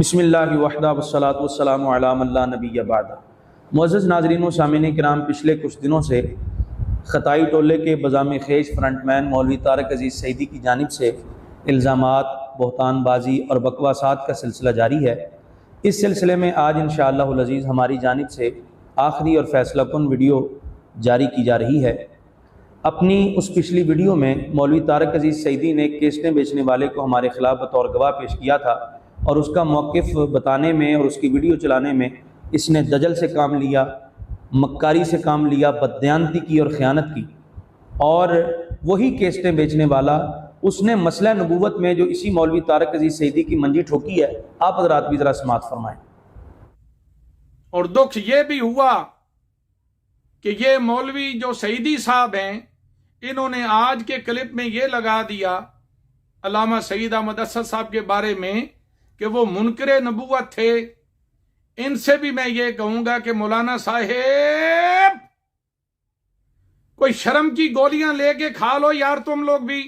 بسم اللہ وحدہ والصلاۃ والسلام علی من لا نبی بعد۔ معزز ناظرین و سامعین کرام، پچھلے کچھ دنوں سے خطائی ٹولے کے بزام خیش فرنٹ مین مولوی طارق عزیز سعیدی کی جانب سے الزامات، بہتان بازی اور بکواسات کا سلسلہ جاری ہے۔ اس سلسلے میں آج انشاءاللہ العزیز ہماری جانب سے آخری اور فیصلہ کن ویڈیو جاری کی جا رہی ہے۔ اپنی اس پچھلی ویڈیو میں مولوی طارق عزیز سعیدی نے کیسٹیں بیچنے والے کو ہمارے خلاف بطور گواہ پیش کیا تھا، اور اس کا موقف بتانے میں اور اس کی ویڈیو چلانے میں اس نے دجل سے کام لیا، مکاری سے کام لیا، بددیانتی کی اور خیانت کی۔ اور وہی کیسٹیں بیچنے والا اس نے مسئلہ نبوت میں جو اسی مولوی طارق عزیز سعیدی کی منجی ٹھوکی ہے، آپ حضرات بھی ذرا سماعت فرمائیں۔ اور دکھ یہ بھی ہوا کہ یہ مولوی جو سعیدی صاحب ہیں، انہوں نے آج کے کلپ میں یہ لگا دیا علامہ سعید احمد اسد صاحب کے بارے میں کہ وہ منکر نبوت تھے۔ ان سے بھی میں یہ کہوں گا کہ مولانا صاحب کوئی شرم کی گولیاں لے کے کھا لو یار تم لوگ بھی،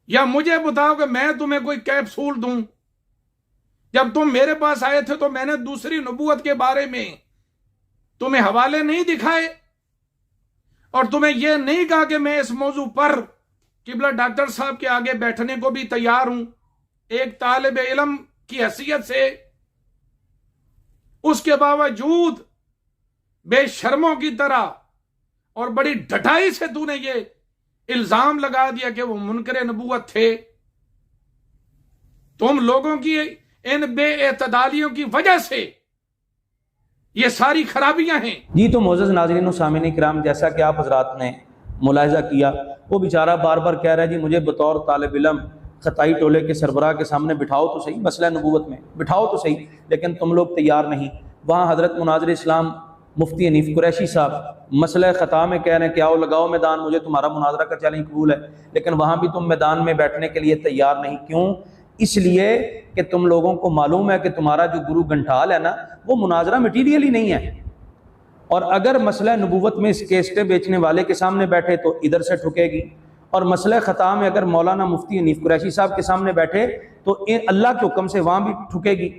یا مجھے بتاؤ کہ میں تمہیں کوئی کیپسول دوں۔ جب تم میرے پاس آئے تھے تو میں نے دوسری نبوت کے بارے میں تمہیں حوالے نہیں دکھائے، اور تمہیں یہ نہیں کہا کہ میں اس موضوع پر قبلہ ڈاکٹر صاحب کے آگے بیٹھنے کو بھی تیار ہوں ایک طالب علم کی حیثیت سے۔ اس کے باوجود بے شرموں کی طرح اور بڑی ڈٹائی سے تو نے یہ الزام لگا دیا کہ وہ منکر نبوت تھے۔ تم لوگوں کی ان بے اعتدالیوں کی وجہ سے یہ ساری خرابیاں ہیں۔ جی تو معزز ناظرین و سامعین کرام، جیسا کہ آپ حضرات نے ملاحظہ کیا، وہ بیچارہ بار بار کہہ رہا ہے جی مجھے بطور طالب علم خطائی ٹولے کے سربراہ کے سامنے بٹھاؤ تو صحیح، مسئلہ نبوت میں بٹھاؤ تو صحیح، لیکن تم لوگ تیار نہیں۔ وہاں حضرت مناظر اسلام مفتی حنیف قریشی صاحب مسئلہ خطا میں کہہ رہے ہیں کہ آؤ لگاؤ میدان، مجھے تمہارا مناظرہ کا چیلنج قبول ہے، لیکن وہاں بھی تم میدان میں بیٹھنے کے لیے تیار نہیں۔ کیوں؟ اس لیے کہ تم لوگوں کو معلوم ہے کہ تمہارا جو گرو گھنٹال ہے نا، وہ مناظرہ مٹیریل ہی نہیں ہے، اور اگر مسئلہ نبوت میں اس کیسٹیں بیچنے والے کے سامنے بیٹھے تو ادھر سے ٹھکے گی، اور مسئلہ خطا میں اگر مولانا مفتی حنیف قریشی صاحب کے سامنے بیٹھے تو اللہ کے حکم سے وہاں بھی ٹھکے گی۔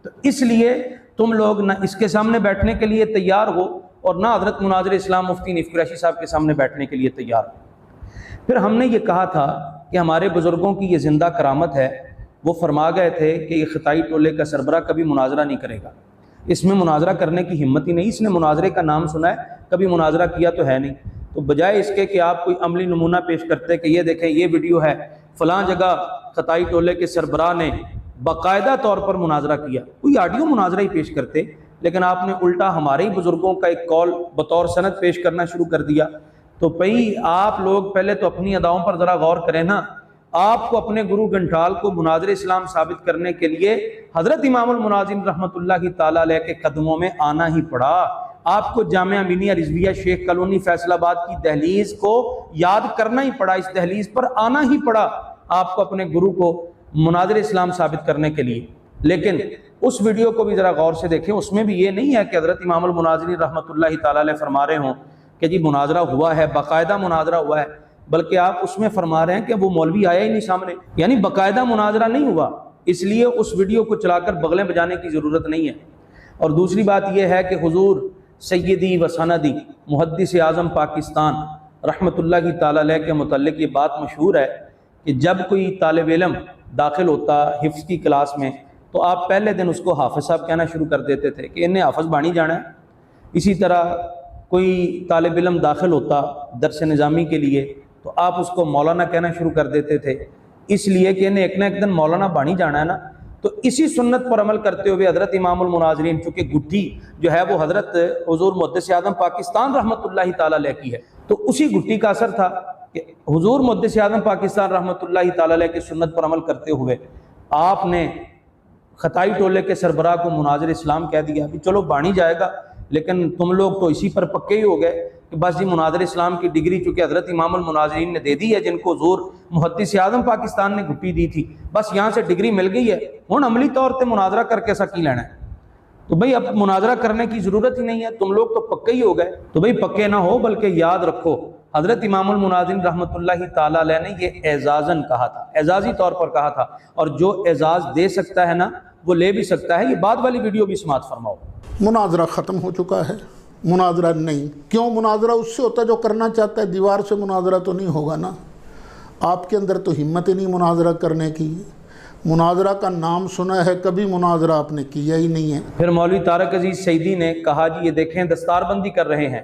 تو اس لیے تم لوگ نہ اس کے سامنے بیٹھنے کے لیے تیار ہو، اور نہ حضرت مناظر اسلام مفتی حنیف قریشی صاحب کے سامنے بیٹھنے کے لیے تیار ہو۔ پھر ہم نے یہ کہا تھا کہ ہمارے بزرگوں کی یہ زندہ کرامت ہے، وہ فرما گئے تھے کہ یہ خطائی ٹولے کا سربراہ کبھی مناظرہ نہیں کرے گا، اس میں مناظرہ کرنے کی ہمت ہی نہیں، اس نے مناظرے کا نام سنا ہے، کبھی مناظرہ کیا تو ہے نہیں۔ تو بجائے اس کے کہ آپ کوئی عملی نمونہ پیش کرتے کہ یہ دیکھیں یہ ویڈیو ہے، فلاں جگہ خطائی ٹولے کے سربراہ نے باقاعدہ طور پر مناظرہ کیا، کوئی آڈیو مناظرہ ہی پیش کرتے، لیکن آپ نے الٹا ہمارے ہی بزرگوں کا ایک قول بطور سند پیش کرنا شروع کر دیا۔ تو بھئی آپ لوگ پہلے تو اپنی اداؤں پر ذرا غور کریں نا۔ آپ کو اپنے گرو گھنٹال کو مناظر اسلام ثابت کرنے کے لیے حضرت امام المناظرین رحمۃ اللہ تعالیٰ علیہ کے قدموں میں آنا ہی پڑا۔ آپ کو جامعہ ملیہ رضویہ شیخ کالونی فیصل آباد کی دہلیز کو یاد کرنا ہی پڑا، اس دہلیز پر آنا ہی پڑا آپ کو اپنے گرو کو مناظر اسلام ثابت کرنے کے لیے۔ لیکن اس ویڈیو کو بھی ذرا غور سے دیکھیں، اس میں بھی یہ نہیں ہے کہ حضرت امام المناظرین رحمۃ اللہ تعالیٰ علیہ فرما رہے ہوں کہ جی مناظرہ ہوا ہے، باقاعدہ مناظرہ ہوا ہے، بلکہ آپ اس میں فرما رہے ہیں کہ وہ مولوی آیا ہی نہیں سامنے، یعنی باقاعدہ مناظرہ نہیں ہوا، اس لیے اس ویڈیو کو چلا کر بغلیں بجانے کی ضرورت نہیں ہے۔ اور دوسری بات یہ ہے کہ حضور سیدی و سندی محدث اعظم پاکستان رحمۃ اللہ تعالیٰ علیہ کے متعلق یہ بات مشہور ہے کہ جب کوئی طالب علم داخل ہوتا حفظ کی کلاس میں تو آپ پہلے دن اس کو حافظ صاحب کہنا شروع کر دیتے تھے کہ انہیں حافظ بانی جانا ہے۔ اسی طرح کوئی طالب علم داخل ہوتا درس نظامی کے لیے تو آپ اس کو مولانا کہنا شروع کر دیتے تھے، اس لیے کہ انہیں ایک نہ ایک دن مولانا بانی جانا ہے نا۔ تو اسی سنت پر عمل کرتے ہوئے حضرت امام المناظرین، چونکہ گٹھی جو ہے وہ حضرت حضور محدث اعظم پاکستان رحمۃ اللہ تعالیٰ علیہ کی ہے، تو اسی گٹھی کا اثر تھا کہ حضور محدث اعظم پاکستان رحمۃ اللہ تعالیٰ علیہ کی سنت پر عمل کرتے ہوئے آپ نے خطائی ٹولے کے سربراہ کو مناظر اسلام کہہ دیا۔ ابھی چلو بانی جائے گا، لیکن تم لوگ تو اسی پر پکے ہی ہو گئے کہ بس جی مناظر اسلام کی ڈگری چونکہ حضرت امام المناظرین نے دے دی ہے، جن کو حضور محدث اعظم پاکستان نے گھٹی دی تھی، بس یہاں سے ڈگری مل گئی ہے، ہن عملی طور پہ مناظرہ کر کے سکی لینا ہے۔ تو بھئی اب مناظرہ کرنے کی ضرورت ہی نہیں ہے، تم لوگ تو پکے ہی ہو گئے۔ تو بھئی پکے نہ ہو، بلکہ یاد رکھو حضرت امام المناظرین رحمۃ اللہ تعالی علیہ نے یہ اعزازاً کہا تھا، اعزازی طور پر کہا تھا، اور جو اعزاز دے سکتا ہے نا وہ لے بھی سکتا ہے۔ یہ بعد والی ویڈیو بھی سماعت فرماؤ۔ مناظرہ ختم ہو چکا ہے، مناظرہ نہیں۔ کیوں؟ مناظرہ اس سے ہوتا ہے جو کرنا چاہتا ہے، دیوار سے مناظرہ تو نہیں ہوگا نا۔ آپ کے اندر تو ہمت ہی نہیں مناظرہ کرنے کی، مناظرہ کا نام سنا ہے، کبھی مناظرہ آپ نے کیا ہی نہیں ہے۔ پھر مولوی طارق عزیز سعیدی نے کہا جی یہ دیکھیں دستار بندی کر رہے ہیں،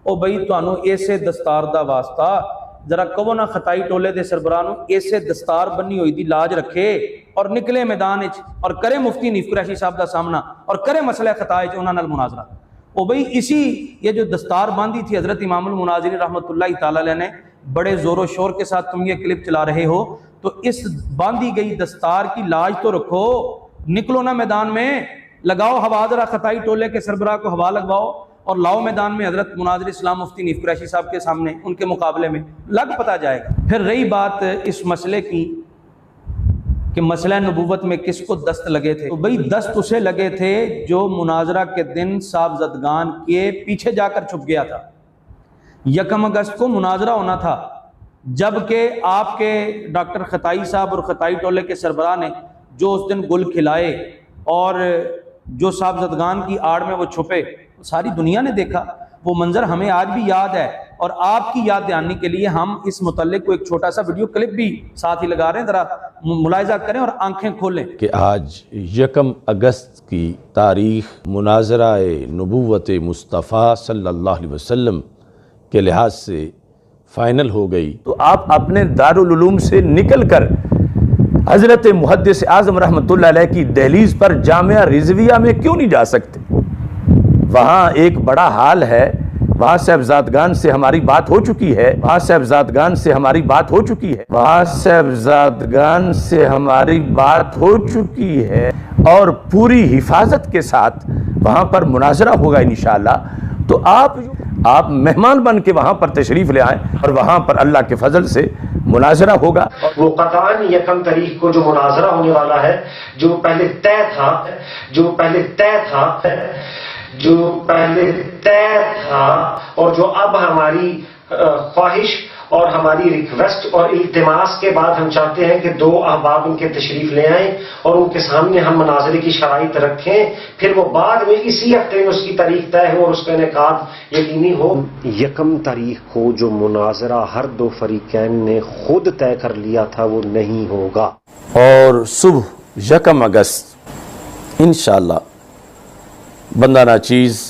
او بھئی تانوں ایسے دستار دا واسطہ ذرا کہو نا خطائی ٹولے دے سربراہ نوں ایسے دستار بنی ہوئی دی لاج رکھے اور نکلے میدان وچ اور کرے مفتی حنیف قریشی صاحب دا سامنا اور کرے مسئلہ خطا وچ انہاں نال مناظرہ۔ او بھئی اسی یہ جو دستار باندھی تھی حضرت امام المناظرین رحمۃ اللہ تعالی علیہ نے، بڑے زور و شور کے ساتھ تم یہ کلپ چلا رہے ہو، تو اس باندھی گئی دستار کی لاج تو رکھو، نکلو نا میدان میں، لگاؤ ہوا، ذرا خطائی ٹولے کے سربراہ کو ہوا لگواؤ اور لاؤ میدان میں حضرت مناظر اسلام مفتی حنیف قریشی صاحب کے سامنے، ان کے مقابلے میں لگ پتہ جائے گا۔ پھر رہی بات اس مسئلے کی کہ مسئلہ نبوت میں کس کو دست لگے تھے، تو بھئی دست اسے لگے تھے جو مناظرہ کے دن صاحبزدگان کے پیچھے جا کر چھپ گیا تھا۔ 1 اگست کو مناظرہ ہونا تھا، جبکہ آپ کے ڈاکٹر خطائی صاحب اور خطائی ٹولے کے سربراہ نے جو اس دن گل کھلائے اور جو صاحبزدگان کی آڑ میں وہ چھپے، ساری دنیا نے دیکھا وہ منظر، ہمیں آج بھی یاد ہے، اور آپ کی یاد دہانی کے لیے ہم اس متعلق کو ایک چھوٹا سا ویڈیو کلپ بھی ساتھ ہی لگا رہے ہیں، ذرا ملاحظہ کریں اور آنکھیں کھولیں کہ آج 1 اگست کی تاریخ مناظرہ نبوت مصطفیٰ صلی اللہ علیہ وسلم کے لحاظ سے فائنل ہو گئی، تو آپ اپنے دارالعلوم سے نکل کر حضرت محدث اعظم رحمۃ اللہ علیہ کی دہلیز پر جامعہ رضویہ میں کیوں نہیں جا سکتے؟ وہاں ایک بڑا حال ہے، وہاں صاحبزادگان سے ہماری بات ہو چکی ہے، وہاں صاحبزادگان سے ہماری بات ہو چکی ہے، وہاں صاحبزادگان سے ہماری بات ہو چکی ہے، اور پوری حفاظت کے ساتھ وہاں پر مناظرہ ہوگا انشاءاللہ۔ تو آپ مہمان بن کے وہاں پر تشریف لے آئیں اور وہاں پر اللہ کے فضل سے مناظرہ ہوگا۔ وہ قطعاً 1 تاریخ کو جو مناظرہ ہونے والا ہے، جو پہلے طے تھا اور جو اب ہماری خواہش اور ہماری ریکویسٹ اور التماس کے بعد ہم چاہتے ہیں کہ 2 احباب ان کے تشریف لے آئیں اور ان کے سامنے ہم مناظرے کی شرائط رکھیں، پھر وہ بعد میں اسی ہفتے میں اس کی تاریخ طے ہو اور اس کا انعقاد یقینی ہو۔ 1 تاریخ کو جو مناظرہ ہر 2 فریقین نے خود طے کر لیا تھا وہ نہیں ہوگا، اور صبح 1 اگست انشاءاللہ بندہ ناچیز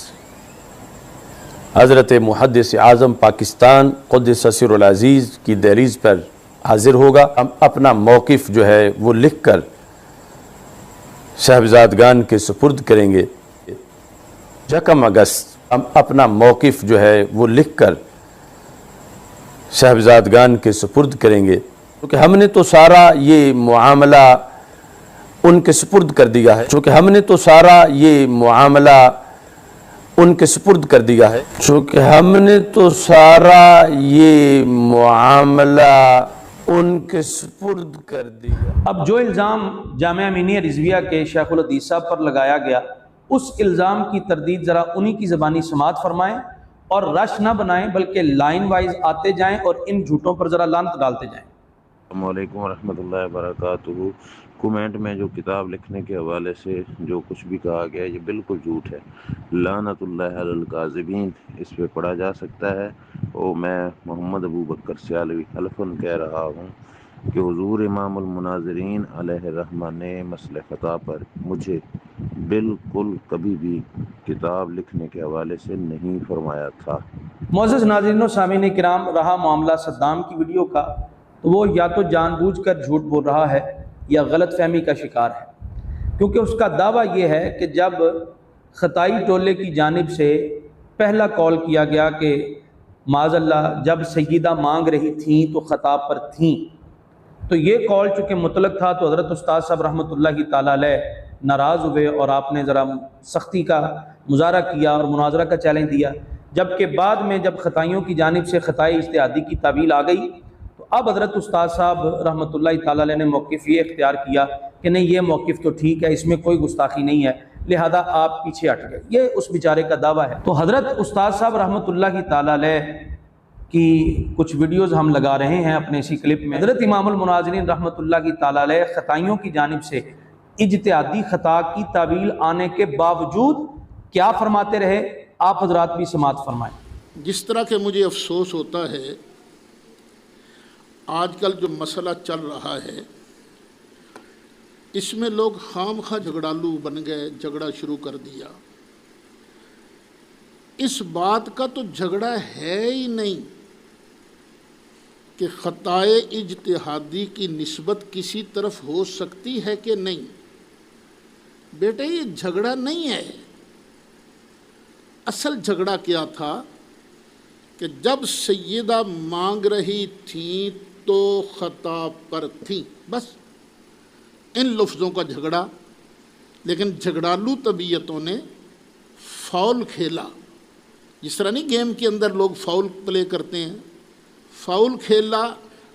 حضرت محدث اعظم پاکستان قدس سر العزیز کی دہلیز پر حاضر ہوگا۔ ہم اپنا موقف جو ہے وہ لکھ کر صاحبزادگان کے سپرد کریں گے۔ 1 اگست ہم اپنا موقف جو ہے وہ لکھ کر صاحبزادگان کے سپرد کریں گے، کیونکہ ہم نے تو سارا یہ معاملہ ان کے سپرد کر دیا ہے، چونکہ ہم نے تو سارا یہ معاملہ ان کے سپرد کر دیا ہے، چونکہ ہم نے تو سارا یہ معاملہ ان کے سپرد کر دیا۔ اب جو الزام جامعہ امینیہ رضویہ کے شیخ الحدیث صاحب پر لگایا گیا، اس الزام کی تردید ذرا انہی کی زبانی سماعت فرمائیں اور رش نہ بنائیں، بلکہ لائن وائز آتے جائیں اور ان جھوٹوں پر ذرا لعنت ڈالتے جائیں۔ السلام علیکم ورحمۃ اللہ وبرکاتہ۔ کومنٹ میں جو کتاب لکھنے کے حوالے سے جو کچھ بھی کہا گیا ہے یہ بالکل جھوٹ ہے، لعنت اللہ علی الکاذبین، اس پہ پڑھا جا سکتا ہے۔ اور میں محمد ابو بکر سیالوی حلفاً کہہ رہا ہوں کہ حضور امام المناظرین علیہ الرحمہ نے مسئلہ خطا پر مجھے بالکل کبھی بھی کتاب لکھنے کے حوالے سے نہیں فرمایا تھا۔ معزز ناظرین و سامعین کرام، رہا معاملہ صدام کی ویڈیو کا، تو وہ یا تو جان بوجھ کر جھوٹ بول رہا ہے یا غلط فہمی کا شکار ہے، کیونکہ اس کا دعویٰ یہ ہے کہ جب خطائی ٹولے کی جانب سے پہلا کال کیا گیا کہ معاذ اللہ جب سیدہ مانگ رہی تھیں تو خطا پر تھیں، تو یہ کال چونکہ مطلق تھا تو حضرت استاد صاحب رحمۃ اللہ تعالیٰ علیہ ناراض ہوئے اور آپ نے ذرا سختی کا مظاہرہ کیا اور مناظرہ کا چیلنج دیا، جبکہ بعد میں جب خطائیوں کی جانب سے خطائی اجتہادی کی تعویل آ گئی تو اب حضرت استاد صاحب رحمۃ اللہ تعالیٰ علیہ نے موقف یہ اختیار کیا کہ نہیں یہ موقف تو ٹھیک ہے، اس میں کوئی گستاخی نہیں ہے، لہذا آپ پیچھے ہٹ گئے۔ یہ اس بیچارے کا دعویٰ ہے۔ تو حضرت استاد صاحب رحمۃ اللہ تعالیٰ علیہ کی کچھ ویڈیوز ہم لگا رہے ہیں اپنے اسی کلپ میں۔ حضرت امام المناظرین رحمۃ اللہ کی تعالی علیہ خطائیوں کی جانب سے اجتہادی خطا کی تعویل آنے کے باوجود کیا فرماتے رہے، آپ حضرات بھی سماعت فرمائیں۔ جس طرح کہ مجھے افسوس ہوتا ہے آج کل جو مسئلہ چل رہا ہے اس میں لوگ خام خواہ جھگڑالو بن گئے، جھگڑا شروع کر دیا۔ اس بات کا تو جھگڑا ہے ہی نہیں کہ خطائے اجتہادی کی نسبت کسی طرف ہو سکتی ہے کہ نہیں۔ بیٹے یہ جھگڑا نہیں ہے۔ اصل جھگڑا کیا تھا کہ جب سیدہ مانگ رہی تھیں تو خطا پر تھیں، بس ان لفظوں کا جھگڑا۔ لیکن جھگڑالو طبیعتوں نے فاؤل کھیلا، جس طرح نہیں گیم کے اندر لوگ فاؤل پلے کرتے ہیں، فاؤل کھیلا،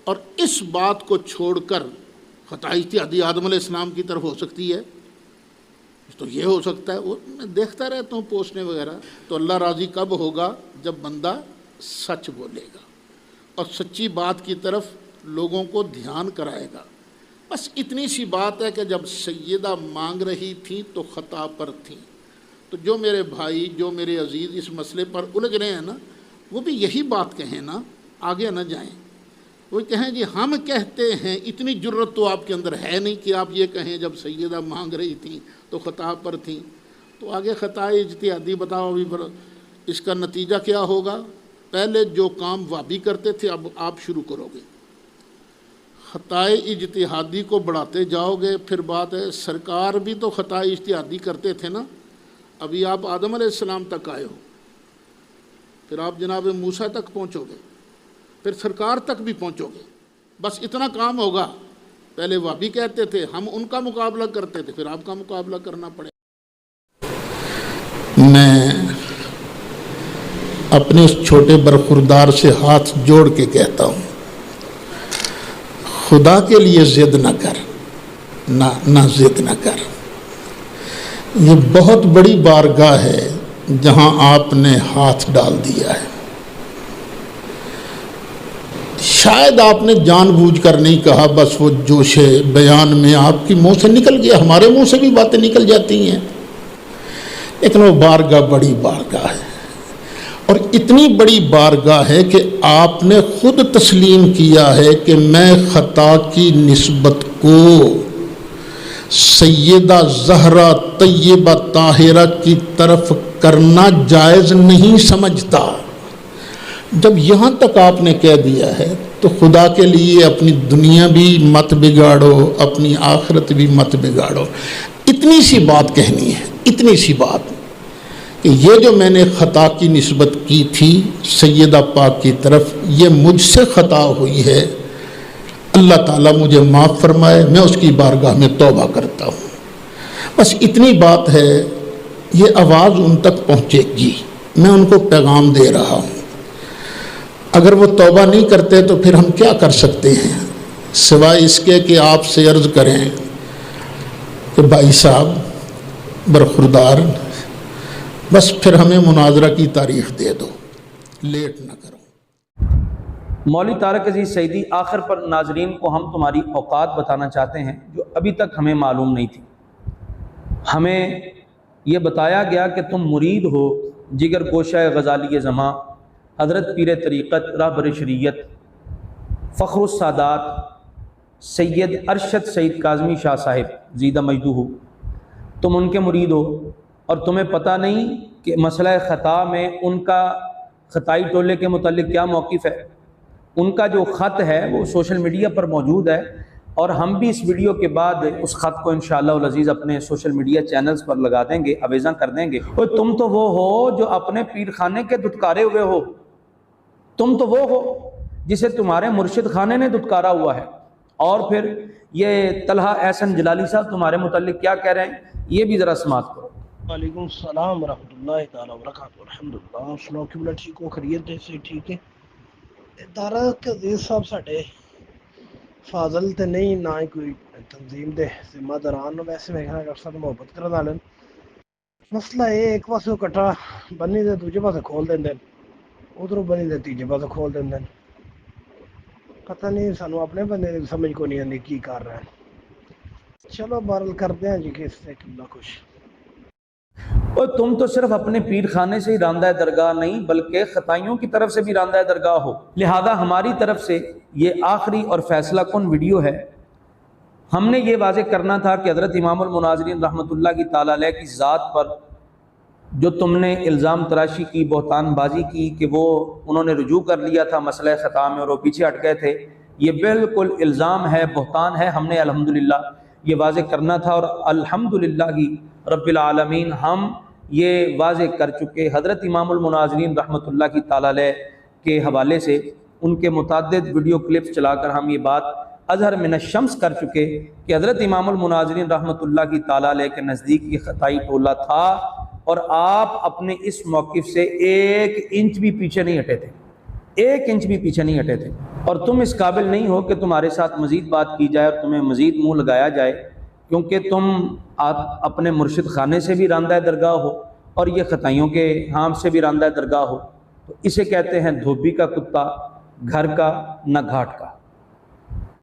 اور اس بات کو چھوڑ کر خطا اجتہادی آدم علیہ السلام کی طرف ہو سکتی ہے تو یہ ہو سکتا ہے۔ وہ میں دیکھتا رہتا ہوں پوسٹیں وغیرہ، تو اللہ راضی کب ہوگا؟ جب بندہ سچ بولے گا اور سچی بات کی طرف لوگوں کو دھیان کرائے گا۔ بس اتنی سی بات ہے کہ جب سیدہ مانگ رہی تھیں تو خطا پر تھیں۔ تو جو میرے بھائی، جو میرے عزیز اس مسئلے پر الجھ رہے ہیں نا، وہ بھی یہی بات کہیں نا، آگے نہ جائیں۔ وہ کہیں جی ہم کہتے ہیں، اتنی جرت تو آپ کے اندر ہے نہیں کہ آپ یہ کہیں جب سیدہ مانگ رہی تھیں تو خطا پر تھیں۔ تو آگے خطا اجتہادی بتاؤ ابھی پر اس کا نتیجہ کیا ہوگا؟ پہلے جو کام وابی کرتے تھے اب آپ شروع کرو گے، خطائے اجتہادی کو بڑھاتے جاؤ گے۔ پھر بات ہے سرکار بھی تو خطائے اجتہادی کرتے تھے نا، ابھی آپ آدم علیہ السلام تک آئے ہو، پھر آپ جناب موسیٰ تک پہنچو گے، پھر سرکار تک بھی پہنچو گے۔ بس اتنا کام ہوگا۔ پہلے وہ بھی کہتے تھے، ہم ان کا مقابلہ کرتے تھے، پھر آپ کا مقابلہ کرنا پڑے۔ میں اپنے اس چھوٹے برخوردار سے ہاتھ جوڑ کے کہتا ہوں، خدا کے لیے ضد نہ کر، نہ ضد نہ کر۔ یہ بہت بڑی بارگاہ ہے جہاں آپ نے ہاتھ ڈال دیا ہے۔ شاید آپ نے جان بوجھ کر نہیں کہا، بس وہ جوش بیان میں آپ کی منہ سے نکل گیا۔ ہمارے منہ سے بھی باتیں نکل جاتی ہیں، لیکن وہ بارگاہ بڑی بارگاہ ہے، اور اتنی بڑی بارگاہ ہے کہ آپ نے خود تسلیم کیا ہے کہ میں خطا کی نسبت کو سیدہ زہرا طیبہ طاہرہ کی طرف کرنا جائز نہیں سمجھتا۔ جب یہاں تک آپ نے کہہ دیا ہے تو خدا کے لیے اپنی دنیا بھی مت بگاڑو، اپنی آخرت بھی مت بگاڑو۔ اتنی سی بات کہنی ہے، اتنی سی بات کہ یہ جو میں نے خطا کی نسبت کی تھی سیدہ پاک کی طرف، یہ مجھ سے خطا ہوئی ہے، اللہ تعالیٰ مجھے معاف فرمائے، میں اس کی بارگاہ میں توبہ کرتا ہوں۔ بس اتنی بات ہے، یہ آواز ان تک پہنچے گی، میں ان کو پیغام دے رہا ہوں۔ اگر وہ توبہ نہیں کرتے تو پھر ہم کیا کر سکتے ہیں سوائے اس کے کہ آپ سے عرض کریں کہ بھائی صاحب برخوردار، بس پھر ہمیں مناظرہ کی تاریخ دے دو، لیٹ نہ کرو۔ مولوی طارق عزیز سعیدی، آخر پر ناظرین کو ہم تمہاری اوقات بتانا چاہتے ہیں جو ابھی تک ہمیں معلوم نہیں تھی۔ ہمیں یہ بتایا گیا کہ تم مرید ہو جگر گوشہ غزالی زماں حضرت پیر طریقت رہبر شریعت فخر السادات سید ارشد سید کاظمی شاہ صاحب زیدہ مجدہ، تم ان کے مرید ہو، اور تمہیں پتہ نہیں کہ مسئلہ خطا میں ان کا خطائی ٹولے کے متعلق کیا موقف ہے۔ ان کا جو خط ہے وہ سوشل میڈیا پر موجود ہے، اور ہم بھی اس ویڈیو کے بعد اس خط کو انشاءاللہ العزیز اپنے سوشل میڈیا چینلز پر لگا دیں گے، آویزاں کر دیں گے۔ اور تم تو وہ ہو جو اپنے پیر خانے کے دھتکارے ہوئے ہو، تم تو وہ ہو جسے تمہارے مرشد خانے نے دھتکارا ہوا ہے۔ اور پھر یہ طلحہ احسن جلالی صاحب تمہارے متعلق کیا کہہ رہے ہیں، یہ بھی ذرا سماعت کرو۔ وعلیکم السلام ورحمۃ اللہ تعالیٰ وبرکاتہ۔ الحمدللہ، آپ سناؤ کیوں ٹھیک ہو؟ خیریت سے ٹھیک ہے؟ طارق عزیز صاحب ساڈے فاضل تے نہیں، نہ ہی کوئی تنظیم دے ذمہ داران، ویسے میں کہنا ڈاکٹر صاحب محبت کرنے والے۔ مسئلہ یہ ایک پاسوں کٹا بنی دے دوجے پاسے کھول دیں، ਉਧਰੋਂ ਬਣੀ ਦੇ ਤੀਜੇ ਪਾਸੇ ਖੋਲ ਦਿੰਦੇ ਨੇ। ਪਤਾ ਨਹੀਂ ਸਾਨੂੰ ਆਪਣੇ ਬੰਦੇ ਦੀ ਸਮਝ ਕੋ ਨਹੀਂ ਆਉਂਦੀ ਕੀ ਕਰ ਰਹੇ ਨੇ। ਚਲੋ ਬਹਰਹਾਲ کرتے ہیں جی کہ اس سے اللہ خوش۔ اور تم تو صرف اپنے پیر خانے سے ہی راندہ درگاہ نہیں بلکہ خطائیوں کی طرف سے بھی راندہ درگاہ ہو، لہذا ہماری طرف سے یہ آخری اور فیصلہ کن ویڈیو ہے۔ ہم نے یہ واضح کرنا تھا کہ حضرت امام المناظرین رحمۃ اللہ کی تعالی علیہ کی ذات پر جو تم نے الزام تراشی کی، بہتان بازی کی کہ وہ انہوں نے رجوع کر لیا تھا مسئلہ خطا میں اور وہ پیچھے ہٹ گئے تھے، یہ بالکل الزام ہے، بہتان ہے۔ ہم نے الحمدللہ یہ واضح کرنا تھا اور الحمدللہ رب العالمین ہم یہ واضح کر چکے۔ حضرت امام المناظرین رحمۃ اللہ کی تعالی علیہ کے حوالے سے ان کے متعدد ویڈیو کلپس چلا کر ہم یہ بات اظہر من الشمس کر چکے کہ حضرت امام المناظرین رحمۃ اللہ کی تعالی علیہ کے نزدیک یہ خطائی ٹولہ تھا اور آپ اپنے اس موقف سے 1 انچ بھی پیچھے نہیں ہٹے تھے، 1 انچ بھی پیچھے نہیں ہٹے تھے، اور تم اس قابل نہیں ہو کہ تمہارے ساتھ مزید بات کی جائے اور تمہیں مزید منہ لگایا جائے، کیونکہ تم آپ اپنے مرشد خانے سے بھی راندہ درگاہ ہو اور یہ خطائیوں کے ہام سے بھی راندہ درگاہ ہو، تو اسے کہتے ہیں دھوبی کا کتا گھر کا نہ گھاٹ کا۔